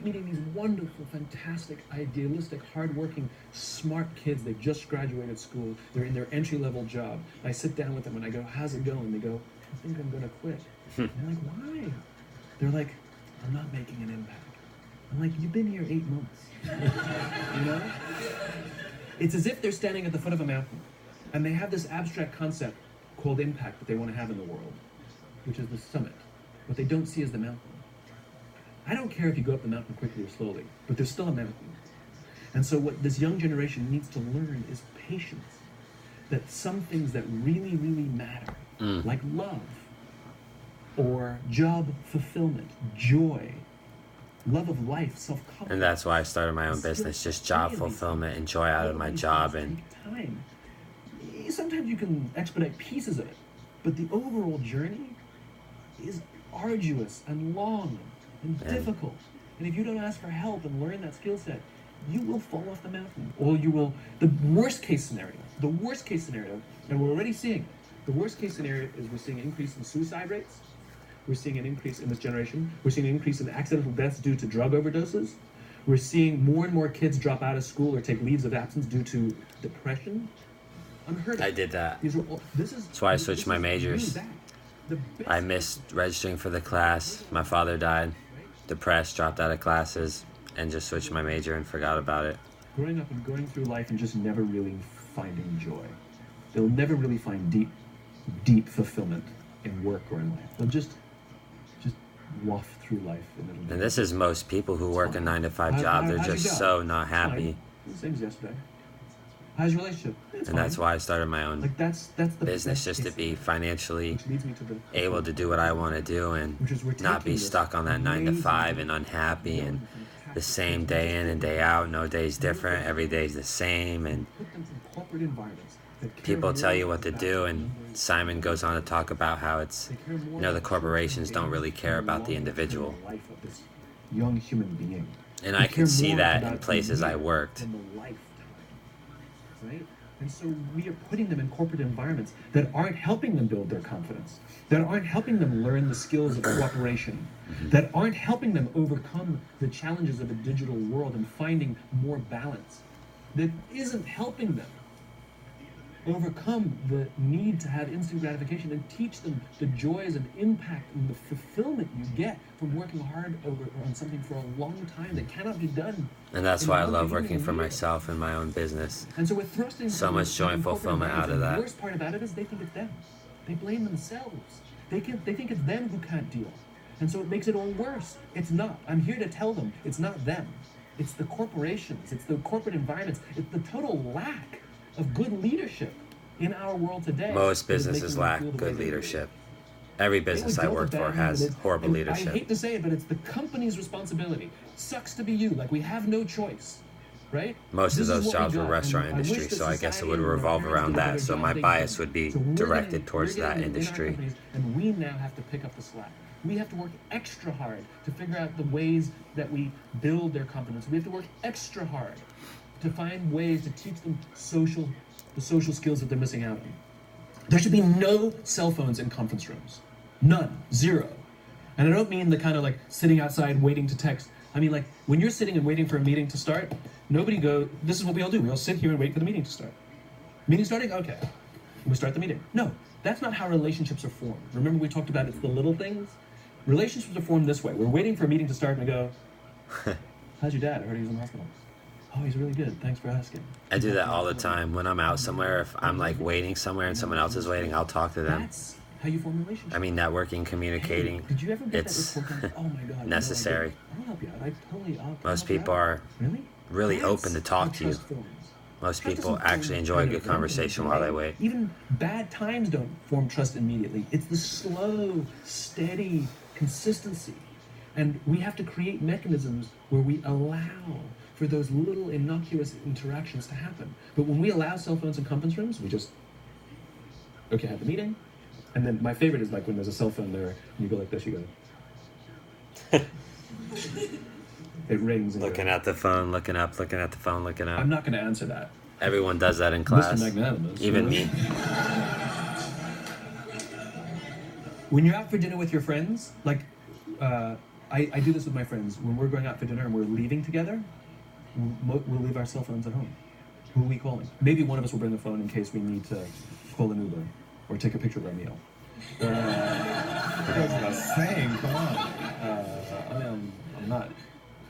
meeting these wonderful, fantastic, idealistic, hardworking, smart kids. They've just graduated school. They're in their entry-level job. I sit down with them and I go, how's it going? They go, I think I'm going to quit. And I'm like, why? They're like, I'm not making an impact. I'm like, you've been here 8 months. You know? It's as if they're standing at the foot of a mountain and they have this abstract concept called impact that they want to have in the world, which is the summit. What they don't see is the mountain. I don't care if you go up the mountain quickly or slowly, but there's still a mountain. And so what this young generation needs to learn is patience. That some things that really, really matter, like love, or job fulfillment, joy, love of life, self-confidence. And that's why I started my own business, just job fulfillment and joy out of my job. And time. Sometimes you can expedite pieces of it, but the overall journey is arduous and long and difficult. And if you don't ask for help and learn that skill set, you will fall off the mountain. Or you will, the worst case scenario, and we're already seeing it, the worst case scenario is we're seeing an increase in suicide rates. We're seeing an increase in this generation. We're seeing an increase in accidental deaths due to drug overdoses. We're seeing more and more kids drop out of school or take leaves of absence due to depression. Unheard of. I did that. That's why I switched my majors. I missed registering for the class. My father died, depressed, dropped out of classes, and just switched my major and forgot about it. Growing up and going through life and just never really finding joy. They'll never really find deep fulfillment in work or in life. They'll just waft through life. And this is most people who work a 9-to-5 job. They're just so not happy. Same as yesterday. How's your relationship? And that's why I started my own that's the business, just to be financially able to do what I want to do and not be stuck on that 9-to-5 and unhappy and the same day in and day out. No day's different. Every day's the same. And people tell you what to do, and Simon goes on to talk about how it's, the corporations don't really care about the individual. Young human being. And I could see that in places I worked. Right? And so we are putting them in corporate environments that aren't helping them build their confidence, that aren't helping them learn the skills of cooperation, that aren't helping them overcome the challenges of a digital world and finding more balance, that isn't helping them overcome the need to have instant gratification and teach them the joys and impact and the fulfillment you get from working hard on something for a long time that cannot be done. And that's why I love working for myself in my own business. And so we're thrusting so much joy and fulfillment out of that. The worst part about it is they think it's them. They blame themselves. They think it's them who can't deal. And so it makes it all worse. It's not. I'm here to tell them it's not them. It's the corporations. It's the corporate environments. It's the total lack of good leadership in our world today. Most businesses lack good leadership. Every business I work for has horrible leadership. I hate to say it, but it's the company's responsibility. Sucks to be you. Like, we have no choice, right? Most of those jobs were restaurant industry, so I guess it would revolve around that. So my bias would be directed towards that industry. And we now have to pick up the slack. We have to work extra hard to figure out the ways that we build their competence. We have to work extra hard to find ways to teach them the social skills that they're missing out on. There should be no cell phones in conference rooms. None. Zero. And I don't mean the kind of like sitting outside waiting to text. I mean, like, when you're sitting and waiting for a meeting to start, this is what we all do. We all sit here and wait for the meeting to start. Meeting starting? Okay. We start the meeting. No, that's not how relationships are formed. Remember we talked about it's the little things? Relationships are formed this way. We're waiting for a meeting to start and we go, how's your dad? I heard he was in the hospital. Oh, he's really good. Thanks for asking. I do that all the time. When I'm out somewhere, if I'm like waiting somewhere and someone else is waiting, I'll talk to them. That's how you form relationships. I mean, networking, communicating, Did you ever get it's that report? Oh my God, necessary. I'll help you out. Most people are really open to talk to you. Most people actually enjoy a good conversation while they wait. Even bad times don't form trust immediately. It's the slow, steady consistency. And we have to create mechanisms where we allow for those little innocuous interactions to happen. But when we allow cell phones in conference rooms, we just, okay, have the meeting. And then my favorite is like when there's a cell phone there, and you go like this, you go. It rings. And looking at the phone, looking up, looking at the phone, looking up. I'm not going to answer that. Everyone does that in class. Mr. Magnanimous. Even me. When you're out for dinner with your friends, like, I do this with my friends. When we're going out for dinner and we're leaving together, we'll leave our cell phones at home. Who are we calling? Maybe one of us will bring the phone in case we need to call an Uber or take a picture of our meal. That's what I was saying. Come on.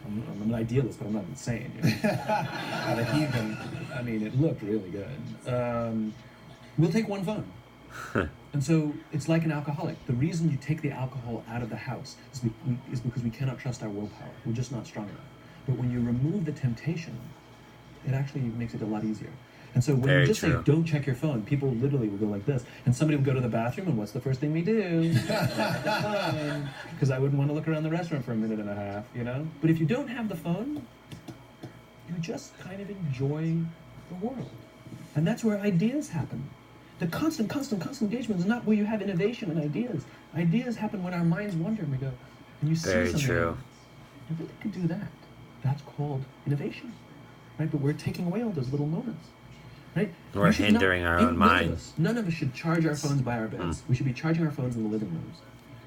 I mean, I'm an idealist, but I'm not insane. You know? Not a heathen. I mean, it looked really good. We'll take one phone. And so it's like an alcoholic. The reason you take the alcohol out of the house is because we cannot trust our willpower. We're just not strong enough. But when you remove the temptation, it actually makes it a lot easier. And so when you just say, don't check your phone, people literally will go like this. And somebody will go to the bathroom, and what's the first thing we do? Because I wouldn't want to look around the restaurant for a minute and a half, you know? But if you don't have the phone, you just kind of enjoy the world. And that's where ideas happen. The constant engagement is not where you have innovation and ideas. Ideas happen when our minds wander and we go, and you see something. Very true. I think I could do that. That's called innovation, right? But we're taking away all those little moments, right? We're hindering our own minds. None of us should charge our phones by our beds. We should be charging our phones in the living rooms,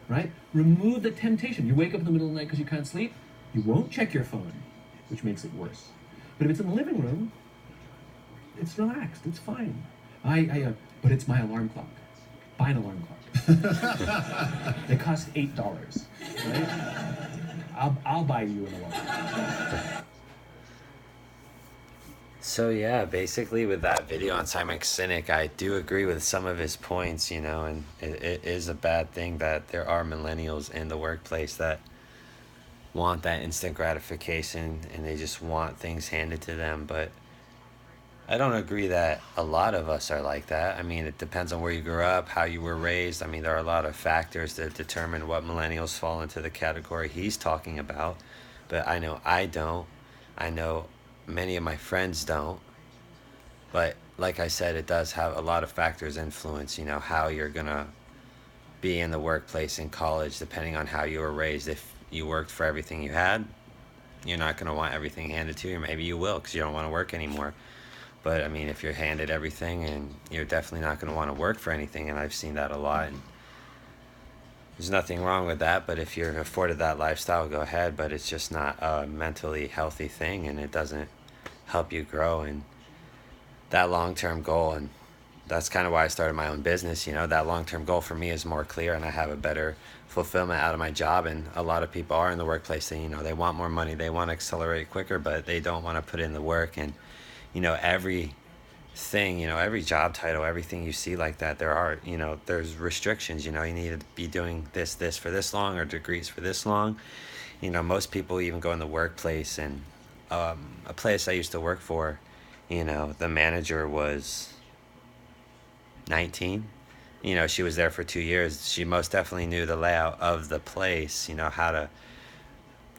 right? Remove the temptation. You wake up in the middle of the night because you can't sleep. You won't check your phone, which makes it worse. But if it's in the living room, it's relaxed. It's fine. But it's my alarm clock. Buy an alarm clock. They cost $8, right? I'll buy you an alarm. So yeah, basically with that video on Sinek, I do agree with some of his points, you know, and it is a bad thing that there are millennials in the workplace that want that instant gratification and they just want things handed to them, but I don't agree that a lot of us are like that. I mean, it depends on where you grew up, how you were raised. I mean, there are a lot of factors that determine what millennials fall into the category he's talking about. But I know I don't. I know many of my friends don't. But like I said, it does have a lot of factors influence, you know, how you're going to be in the workplace in college, depending on how you were raised. If you worked for everything you had, you're not going to want everything handed to you. Maybe you will because you don't want to work anymore. But I mean, if you're handed everything, and you're definitely not going to want to work for anything, and I've seen that a lot. And there's nothing wrong with that, but if you're afforded that lifestyle, go ahead. But it's just not a mentally healthy thing, and it doesn't help you grow. And that long-term goal, and that's kind of why I started my own business. You know, that long-term goal for me is more clear, and I have a better fulfillment out of my job. And a lot of people are in the workplace, and you know, they want more money, they want to accelerate quicker, but they don't want to put in the work. And you know, everything, you know, every job title, everything you see like that, there are, you know, there's restrictions. You know, you need to be doing this for this long, or degrees for this long. You know, most people even go in the workplace, and a place I used to work for, you know, the manager was 19. You know, she was there for 2 years. She most definitely knew the layout of the place, you know, how to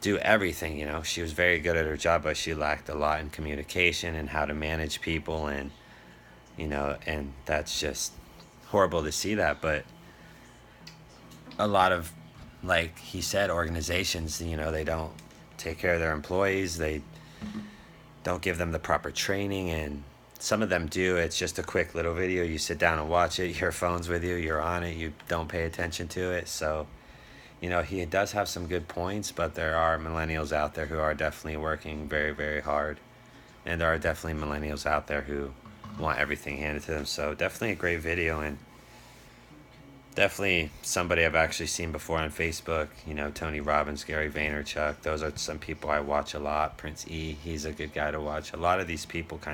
do everything. You know, she was very good at her job, but she lacked a lot in communication and how to manage people. And you know, and that's just horrible to see that. But a lot of, like he said, organizations, you know, they don't take care of their employees, they don't give them the proper training. And some of them do. It's just a quick little video, you sit down and watch it, your phone's with you, you're on it, you don't pay attention to it. So you know, he does have some good points, but there are millennials out there who are definitely working very, very hard. And there are definitely millennials out there who want everything handed to them. So definitely a great video, and definitely somebody I've actually seen before on Facebook. You know, Tony Robbins, Gary Vaynerchuk, those are some people I watch a lot. Prince E, he's a good guy to watch. A lot of these people kind of